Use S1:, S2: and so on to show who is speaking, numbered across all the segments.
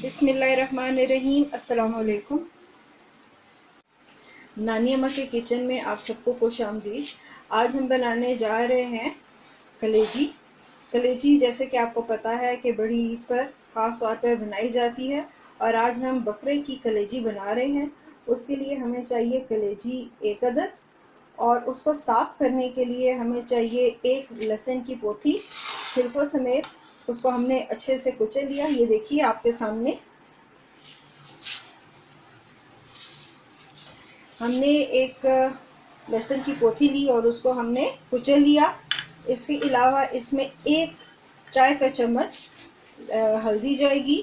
S1: बिस्मिल्लाहिर्रहमानिर्रहीम। अस्सलाम वालेकुम। नानी अम्मा के किचन में आप सबको खुशामदीद। आज हम बनाने जा रहे हैं कलेजी। कलेजी जैसे कि आपको पता है कि बड़ी ईद पर ख़ास तौर पर बनाई जाती है, और आज हम बकरे की कलेजी बना रहे हैं। उसके लिए हमें चाहिए कलेजी 1 अदद, और उसको साफ़ करने के लिए हमें चाहिए 1 लहसुन की पोथी छिलकों समेत। उसको हमने अच्छे से कुचल लिया। ये देखिए आपके सामने हमने 1 लहसुन की पोथी ली और उसको हमने कुचल लिया। इसके अलावा इसमें 1 चाय का चम्मच हल्दी जाएगी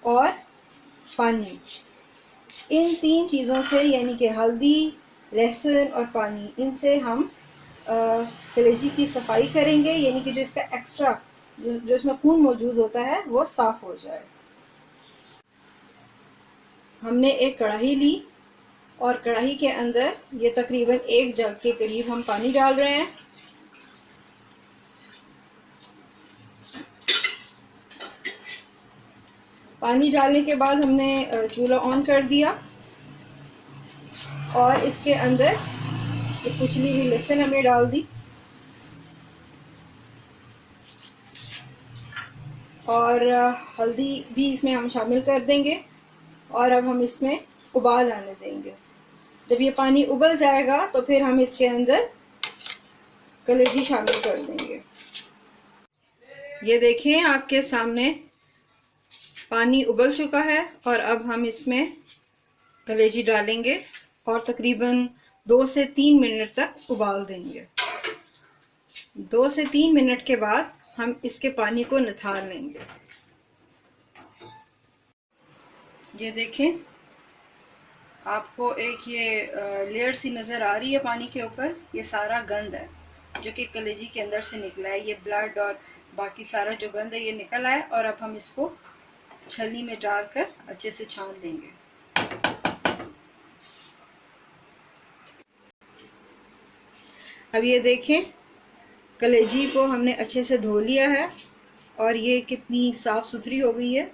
S1: और पानी। इन 3 चीज़ों से, यानी कि हल्दी, लहसुन और पानी, इनसे हम कलेजी की सफाई करेंगे, यानी कि जो इसका एक्स्ट्रा जो इसमें खून मौजूद होता है वो साफ हो जाए। हमने एक कढ़ाई ली और कढ़ाई के अंदर ये तकरीबन 1 जग के करीब हम पानी डाल रहे हैं। पानी डालने के बाद हमने चूल्हा ऑन कर दिया और इसके अंदर ये कुचली हुई लहसुन हमने डाल दी और हल्दी भी इसमें हम शामिल कर देंगे, और अब हम इसमें उबाल आने देंगे। जब ये पानी उबल जाएगा तो फिर हम इसके अंदर कलेजी शामिल कर देंगे। ये देखें आपके सामने पानी उबल चुका है, और अब हम इसमें कलेजी डालेंगे और तकरीबन 2 से 3 मिनट तक उबाल देंगे। 2 से 3 मिनट के बाद हम इसके पानी को निथार लेंगे। ये देखें आपको एक ये लेयर सी नज़र आ रही है पानी के ऊपर। ये सारा गंद है जो कि कलेजी के अंदर से निकला है। ये ब्लड और बाकी सारा जो गंद है ये निकल आया, और अब हम इसको छलनी में डालकर अच्छे से छान लेंगे। अब ये देखें कलेजी को हमने अच्छे से धो लिया है और ये कितनी साफ़ सुथरी हो गई है।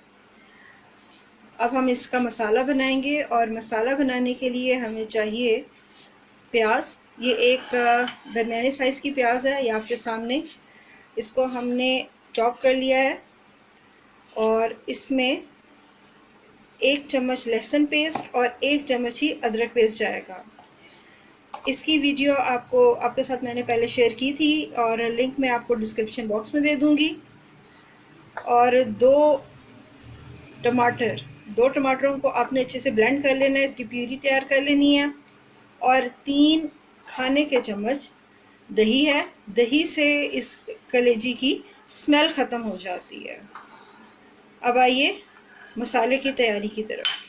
S1: अब हम इसका मसाला बनाएंगे, और मसाला बनाने के लिए हमें चाहिए प्याज। ये एक दरमियाने साइज़ की प्याज है, ये आपके सामने। इसको हमने चॉप कर लिया है, और इसमें 1 चम्मच लहसुन पेस्ट और 1 चम्मच ही अदरक पेस्ट जाएगा। इसकी वीडियो आपके साथ मैंने पहले शेयर की थी, और लिंक मैं आपको डिस्क्रिप्शन बॉक्स में दे दूंगी। और 2 टमाटरों को आपने अच्छे से ब्लेंड कर लेना है, इसकी प्यूरी तैयार कर लेनी है। और 3 खाने के चम्मच दही है। दही से इस कलेजी की स्मेल ख़त्म हो जाती है। अब आइए मसाले की तैयारी की तरफ।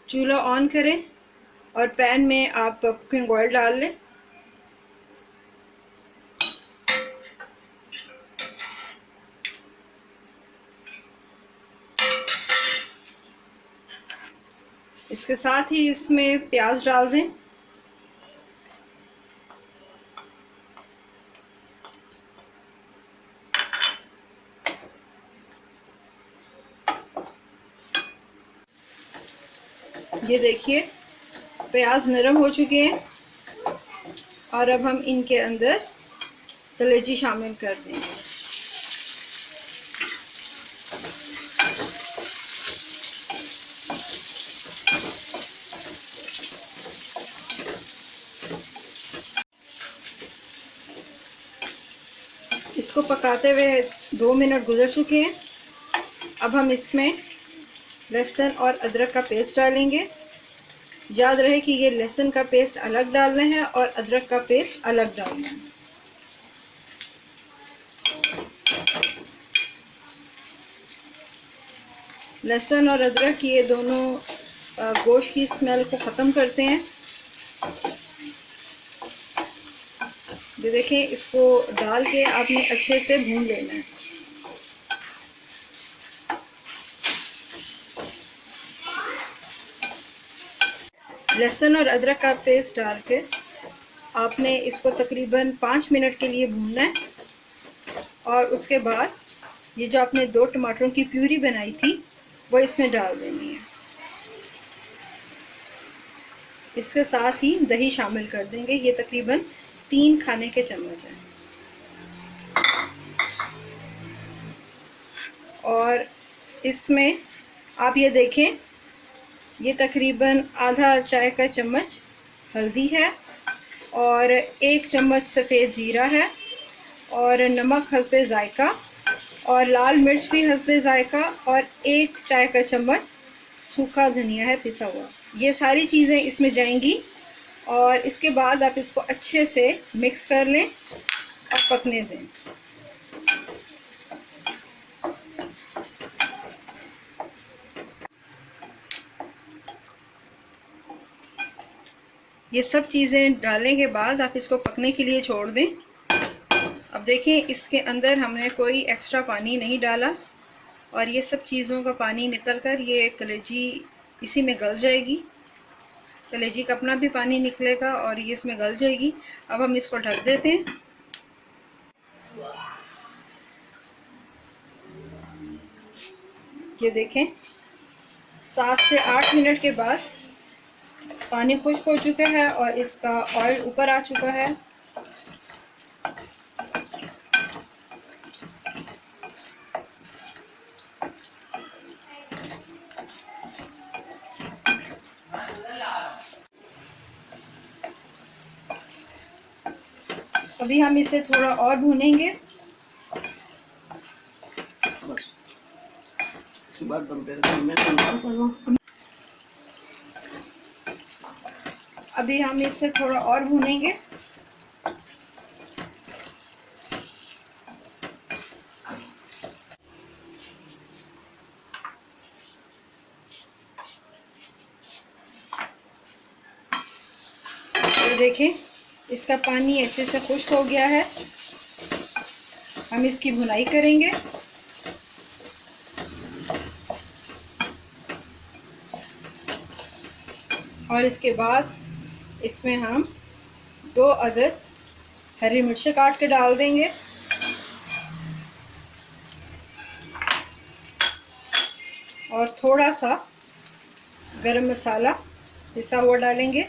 S1: चूल्हा ऑन करें और पैन में आप कुकिंग ऑयल डाल लें। इसके साथ ही इसमें प्याज डाल दें। ये देखिए प्याज नरम हो चुके हैं, और अब हम इनके अंदर कलेजी शामिल कर देंगे। इसको पकाते हुए 2 मिनट गुजर चुके हैं। अब हम इसमें लहसुन और अदरक का पेस्ट डालेंगे। याद रहे कि ये लहसुन का पेस्ट अलग डालना है और अदरक का पेस्ट अलग डालना है। लहसुन और अदरक ये दोनों गोश्त की स्मेल को ख़त्म करते हैं। ये देखें, इसको डाल के आपने अच्छे से भून लेना है। लहसुन और अदरक का पेस्ट डाल के आपने इसको तकरीबन 5 मिनट के लिए भूनना है, और उसके बाद ये जो आपने 2 टमाटरों की प्यूरी बनाई थी वो इसमें डाल देनी है। इसके साथ ही दही शामिल कर देंगे। ये तकरीबन 3 खाने के चम्मच है। और इसमें आप ये देखें, ये तकरीबन आधा चाय का चम्मच हल्दी है और 1 चम्मच सफ़ेद ज़ीरा है और नमक हस्बे ज़ायका और लाल मिर्च भी हस्बे ज़ायका और 1 चाय का चम्मच सूखा धनिया है पिसा हुआ। ये सारी चीज़ें इसमें जाएंगी और इसके बाद आप इसको अच्छे से मिक्स कर लें और पकने दें। ये सब चीज़ें डालने के बाद आप इसको पकने के लिए छोड़ दें। अब देखें, इसके अंदर हमने कोई एक्स्ट्रा पानी नहीं डाला और ये सब चीज़ों का पानी निकलकर ये कलेजी इसी में गल जाएगी। कलेजी का अपना भी पानी निकलेगा और ये इसमें गल जाएगी। अब हम इसको ढक देते हैं। ये देखें, 7 से 8 मिनट के बाद पानी खुश्क हो चुका है और इसका ऑयल ऊपर आ चुका है। अभी हम इसे थोड़ा और भूनेंगे। अभी हम इसे थोड़ा और भूनेंगे। तो देखें, इसका पानी अच्छे से खुश्क हो गया है। हम इसकी भुनाई करेंगे। और इसके बाद इसमें हम 2 अदद हरी मिर्च काट के डाल देंगे और थोड़ा सा गरम मसाला पिसा हुआ डालेंगे।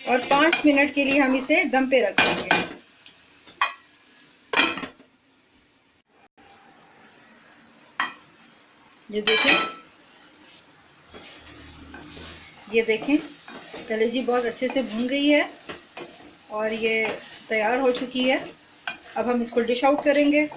S1: और 5 मिनट के लिए हम इसे दम पे रख देंगे। ये देखें, कलेजी बहुत अच्छे से भुन गई है और ये तैयार हो चुकी है। अब हम इसको डिश आउट करेंगे।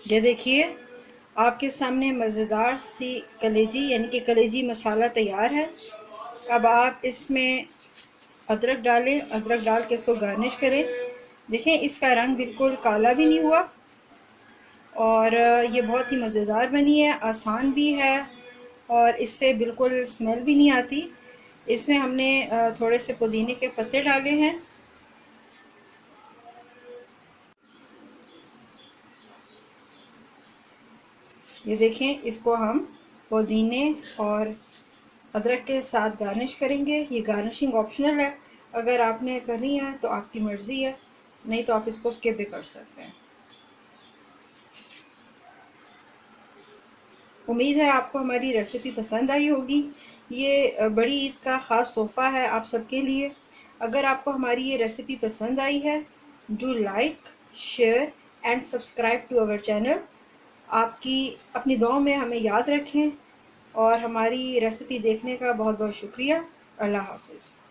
S1: ये देखिए, आपके सामने मज़ेदार सी कलेजी यानी कि कलेजी मसाला तैयार है। अब आप इसमें अदरक डालें। अदरक डाल के इसको गार्निश करें। देखें, इसका रंग बिल्कुल काला भी नहीं हुआ और ये बहुत ही मज़ेदार बनी है। आसान भी है और इससे बिल्कुल स्मेल भी नहीं आती। इसमें हमने थोड़े से पुदीने के पत्ते डाले हैं। ये देखें, इसको हम पुदीने और अदरक के साथ गार्निश करेंगे। ये गार्निशिंग ऑप्शनल है, अगर आपने करनी है तो आपकी मर्ज़ी है, नहीं तो आप इसको स्किप भी कर सकते हैं। उम्मीद है आपको हमारी रेसिपी पसंद आई होगी। ये बड़ी ईद का ख़ास तोहफ़ा है आप सबके लिए। अगर आपको हमारी ये रेसिपी पसंद आई है, do like, share and subscribe to our channel. आपकी अपनी दुआओं में हमें याद रखें और हमारी रेसिपी देखने का बहुत बहुत शुक्रिया। अल्लाह हाफिज़।